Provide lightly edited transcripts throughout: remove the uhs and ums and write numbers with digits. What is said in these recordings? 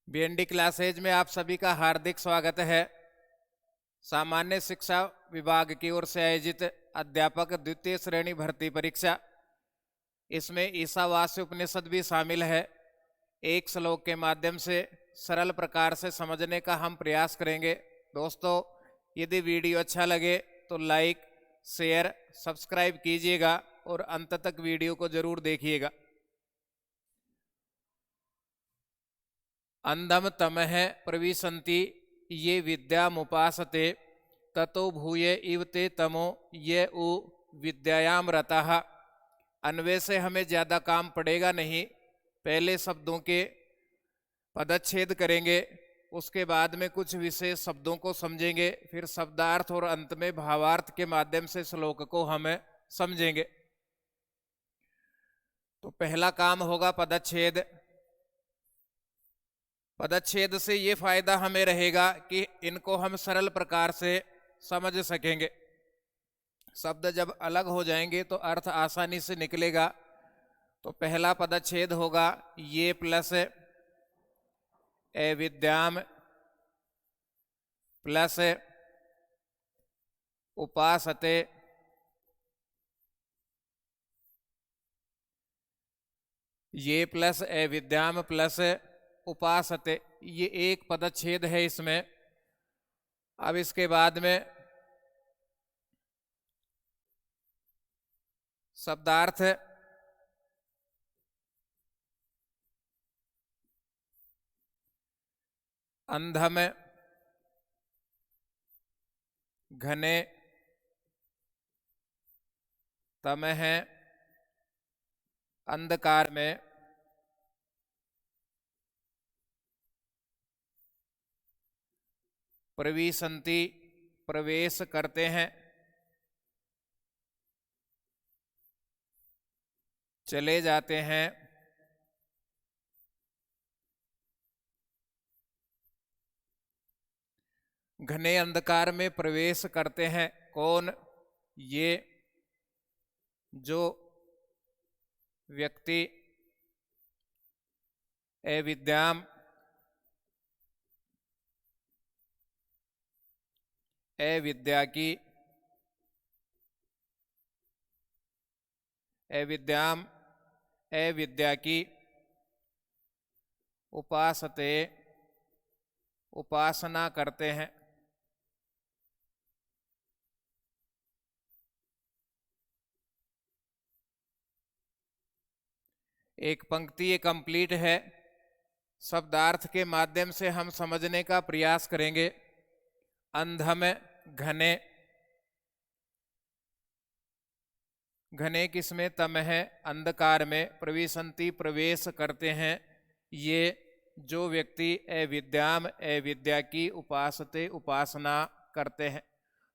BND classes में आप सभी का हार्दिक स्वागत है। सामान्य शिक्षा विभाग की ओर से आयोजित अध्यापक द्वितीय श्रेणी भर्ती परीक्षा, इसमें ईशावास्य उपनिषद भी शामिल है। एक श्लोक के माध्यम से सरल प्रकार से समझने का हम प्रयास करेंगे। दोस्तों, यदि वीडियो अच्छा लगे तो लाइक, शेयर, सब्सक्राइब कीजिएगा और अंत तक वीडियो को जरूर देखिएगा। अंधम तमः प्रविशन्ति ये विद्यामुपासते ततो भूय इव ते तमो ये उ विद्यायाम रतः। अन्वय से हमें ज़्यादा काम पड़ेगा नहीं। पहले शब्दों के पदच्छेद करेंगे, उसके बाद में कुछ विशेष शब्दों को समझेंगे, फिर शब्दार्थ और अंत में भावार्थ के माध्यम से श्लोक को हम समझेंगे। तो पहला काम होगा पदच्छेद। पदच्छेद से ये फायदा हमें रहेगा कि इनको हम सरल प्रकार से समझ सकेंगे। शब्द जब अलग हो जाएंगे तो अर्थ आसानी से निकलेगा। तो पहला पदच्छेद होगा ये प्लस अविद्याम प्लस उपासते ये प्लस अविद्याम प्लस उपासते, ये एक पदच्छेद है इसमें। अब इसके बाद में शब्दार्थ अंधम घने तमः अंधकार में प्रविशन्ति प्रवेश करते हैं, चले जाते हैं। घने अंधकार में प्रवेश करते हैं कौन? ये जो व्यक्ति अविद्याम अविद्या की अविद्याम अविद्या की उपासते उपासना करते हैं। एक पंक्ति ये कंप्लीट है। शब्दार्थ के माध्यम से हम समझने का प्रयास करेंगे। अंधम घने, घने किसमें? तम है, अंधकार में। प्रविशन्ति प्रवेश करते हैं, ये जो व्यक्ति अविद्याम अविद्या की उपासते उपासना करते हैं।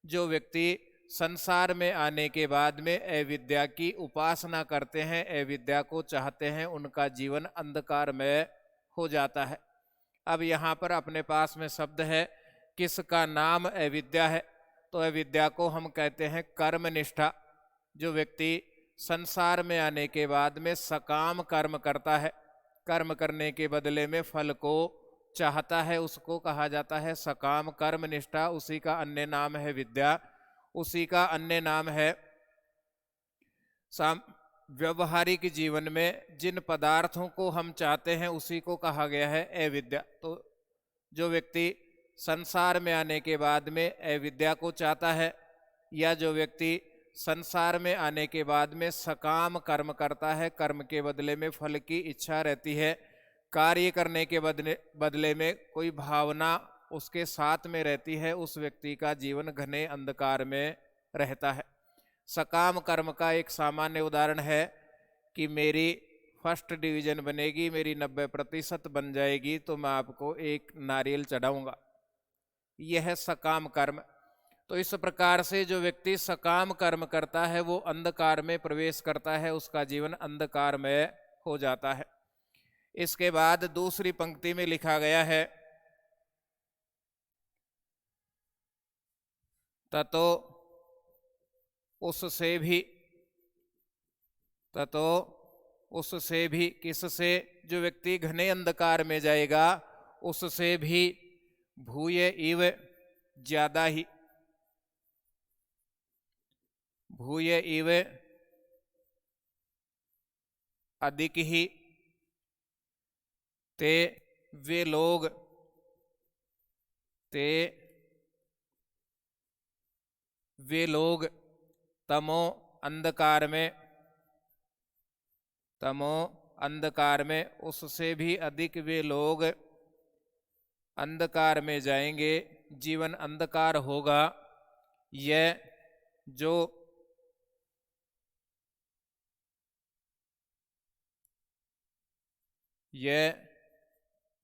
जो व्यक्ति संसार में आने के बाद में अविद्या की उपासना करते हैं, अविद्या को चाहते हैं, उनका जीवन अंधकार में हो जाता है। अब यहाँ पर अपने पास में शब्द है, किसका नाम अविद्या है? तो अविद्या को हम कहते हैं कर्मनिष्ठा। जो व्यक्ति संसार में आने के बाद में सकाम कर्म करता है, कर्म करने के बदले में फल को चाहता है, उसको कहा जाता है सकाम कर्मनिष्ठा। उसी का अन्य नाम है विद्या। उसी का अन्य नाम है व्यवहारिक जीवन में जिन पदार्थों को हम चाहते हैं उसी को कहा गया है अविद्या। तो जो व्यक्ति संसार में आने के बाद में अविद्या को चाहता है, या जो व्यक्ति संसार में आने के बाद में सकाम कर्म करता है, कर्म के बदले में फल की इच्छा रहती है, कार्य करने के बदले में कोई भावना उसके साथ में रहती है, उस व्यक्ति का जीवन घने अंधकार में रहता है। सकाम कर्म का एक सामान्य उदाहरण है कि मेरी फर्स्ट डिवीजन बनेगी, मेरी 90% बन जाएगी तो मैं आपको एक नारियल चढ़ाऊंगा। यह है सकाम कर्म। तो इस प्रकार से जो व्यक्ति सकाम कर्म करता है वो अंधकार में प्रवेश करता है, उसका जीवन अंधकार में हो जाता है। इसके बाद दूसरी पंक्ति में लिखा गया है, ततो उससे भी, ततो उससे भी, किससे? जो व्यक्ति घने अंधकार में जाएगा उससे भी भूय इव ज्यादा ही, भूय इव अधिक ही, ते वे लोग, ते वे लोग तमो अंधकार में, तमो अंधकार में, उससे भी अधिक वे लोग अंधकार में जाएंगे, जीवन अंधकार होगा। यह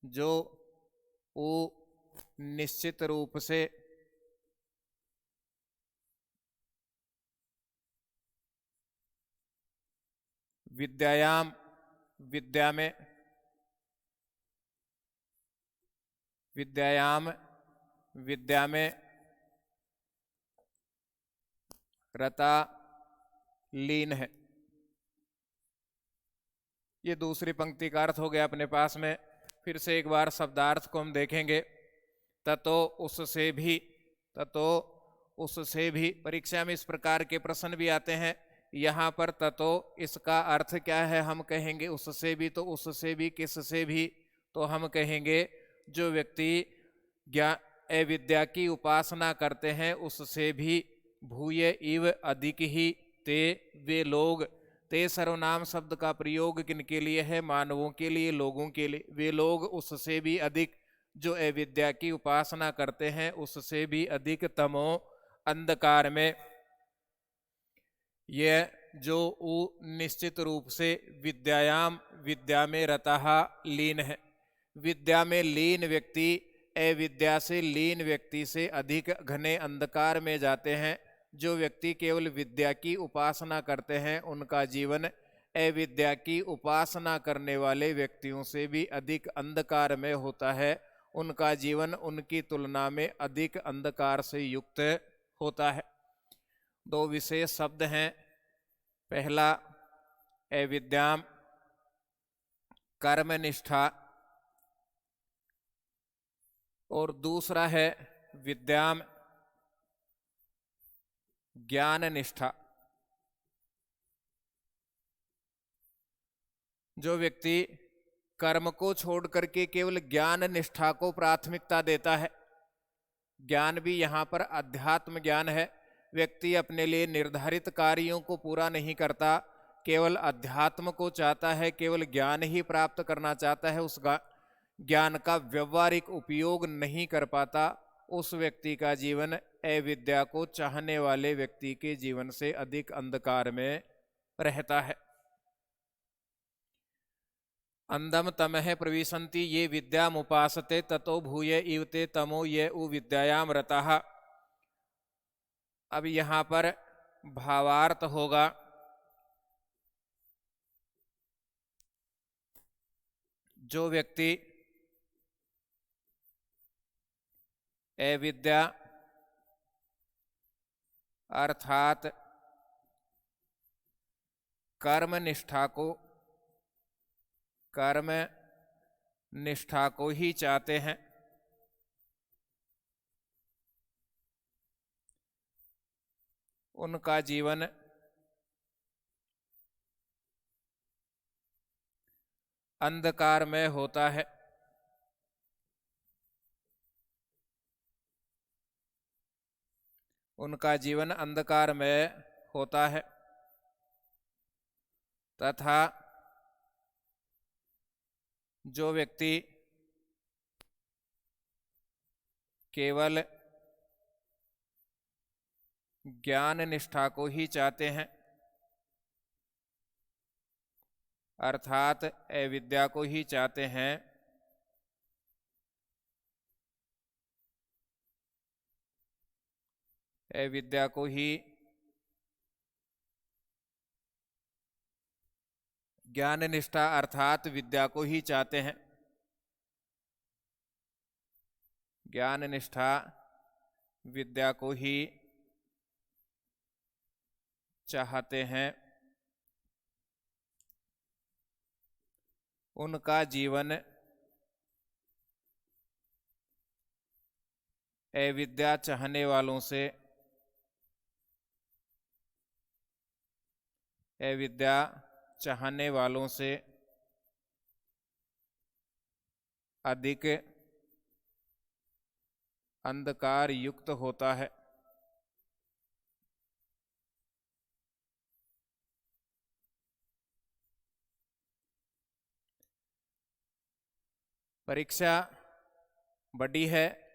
जो वो निश्चित रूप से विद्यायाम, विद्या में, विद्यायाम, विद्या में रता लीन है। ये दूसरी पंक्ति का अर्थ हो गया अपने पास में। फिर से एक बार शब्दार्थ को हम देखेंगे। ततो उससे भी, ततो उससे भी, परीक्षा में इस प्रकार के प्रश्न भी आते हैं। यहाँ पर ततो इसका अर्थ क्या है हम कहेंगे उससे भी, तो उससे भी किससे भी, तो हम कहेंगे जो व्यक्ति अविद्या की उपासना करते हैं उससे भी भूय इव अधिक ही, ते वे लोग, ते सर्वनाम शब्द का प्रयोग किनके लिए है? मानवों के लिए, लोगों के लिए। वे लोग उससे भी अधिक, जो अविद्या की उपासना करते हैं उससे भी अधिक तमो अंधकार में, यह जो निश्चित रूप से विद्यायाम, विद्या में रता लीन है। विद्या में लीन व्यक्ति अविद्या से लीन व्यक्ति से अधिक घने अंधकार में जाते हैं। जो व्यक्ति केवल विद्या की उपासना करते हैं उनका जीवन अविद्या की उपासना करने वाले व्यक्तियों से भी अधिक अंधकार में होता है। उनका जीवन उनकी तुलना में अधिक अंधकार से युक्त होता है। दो विशेष शब्द हैं। पहला अविद्याम कर्मनिष्ठा और दूसरा है विद्याम ज्ञान निष्ठा। जो व्यक्ति कर्म को छोड़ करके केवल ज्ञान निष्ठा को प्राथमिकता देता है, ज्ञान भी यहाँ पर अध्यात्म ज्ञान है। व्यक्ति अपने लिए निर्धारित कार्यों को पूरा नहीं करता, केवल अध्यात्म को चाहता है, केवल ज्ञान ही प्राप्त करना चाहता है, उस ज्ञान का व्यवहारिक उपयोग नहीं कर पाता, उस व्यक्ति का जीवन अविद्या को चाहने वाले व्यक्ति के जीवन से अधिक अंधकार में रहता है। अंधम तमह प्रविशन्ति ये विद्यामुपासते ततो भूय इवते तमो ये उ विद्यायाम रतः। अब यहाँ पर भावार्थ होगा। जो व्यक्ति अविद्या अर्थात कर्म निष्ठा को ही चाहते हैं, उनका जीवन अंधकार में होता है। उनका जीवन अंधकार में होता है तथा जो व्यक्ति केवल ज्ञान निष्ठा को ही चाहते हैं अर्थात अविद्या को ही चाहते हैं, अविद्या को ही ज्ञान निष्ठा अर्थात विद्या को ही चाहते हैं, ज्ञान निष्ठा विद्या को ही चाहते हैं, उनका जीवन अविद्या चाहने वालों से, अविद्या चाहने वालों से अधिक अंधकार युक्त होता है। परीक्षा बड़ी है,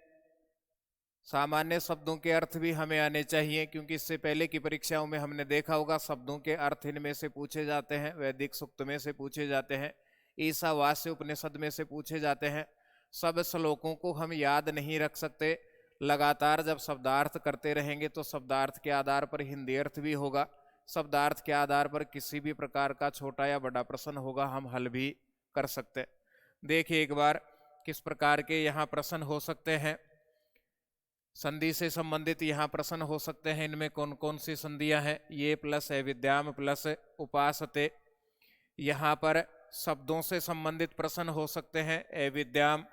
सामान्य शब्दों के अर्थ भी हमें आने चाहिए, क्योंकि इससे पहले की परीक्षाओं में हमने देखा होगा शब्दों के अर्थ इनमें से पूछे जाते हैं, वैदिक सूक्त में से पूछे जाते हैं, ईशावास्य उपनिषद में से पूछे जाते हैं। सब श्लोकों को हम याद नहीं रख सकते। लगातार जब शब्दार्थ करते रहेंगे तो शब्दार्थ के आधार पर हिंदी अर्थ भी होगा, शब्दार्थ के आधार पर किसी भी प्रकार का छोटा या बड़ा प्रश्न होगा, हम हल भी कर सकते। देखिए एक बार किस प्रकार के यहाँ प्रश्न हो सकते हैं। संधि से संबंधित यहाँ प्रश्न हो सकते हैं। इनमें कौन कौन सी संधियां हैं? ये प्लस अविद्याम प्लस उपासते। यहाँ पर शब्दों से संबंधित प्रश्न हो सकते हैं। अविद्याम,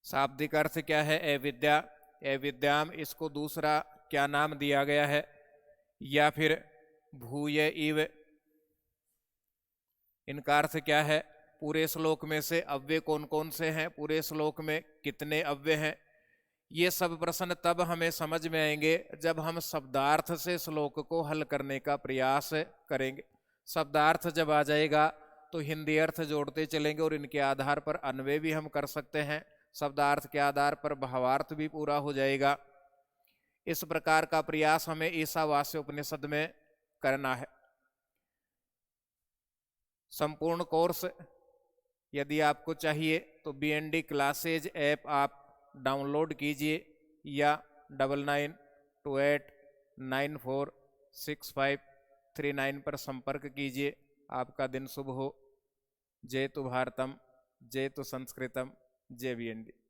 शाब्दिक अर्थ क्या है? अविद्या। अविद्याम, इसको दूसरा क्या नाम दिया गया है? या फिर भूय इव, इनका अर्थ क्या है? पूरे श्लोक में से अव्यय कौन कौन से हैं? पूरे श्लोक में कितने अव्यय हैं? ये सब प्रश्न तब हमें समझ में आएंगे जब हम शब्दार्थ से श्लोक को हल करने का प्रयास करेंगे। शब्दार्थ जब आ जाएगा तो हिंदी अर्थ जोड़ते चलेंगे और इनके आधार पर अन्वय भी हम कर सकते हैं। शब्दार्थ के आधार पर भावार्थ भी पूरा हो जाएगा। इस प्रकार का प्रयास हमें ईशावास्य उपनिषद में करना है। संपूर्ण कोर्स यदि आपको चाहिए तो BND क्लासेज ऐप आप डाउनलोड कीजिए या 9928946539 पर संपर्क कीजिए। आपका दिन शुभ हो। जय तु भारतम, जय तु संस्कृतम, जय BND।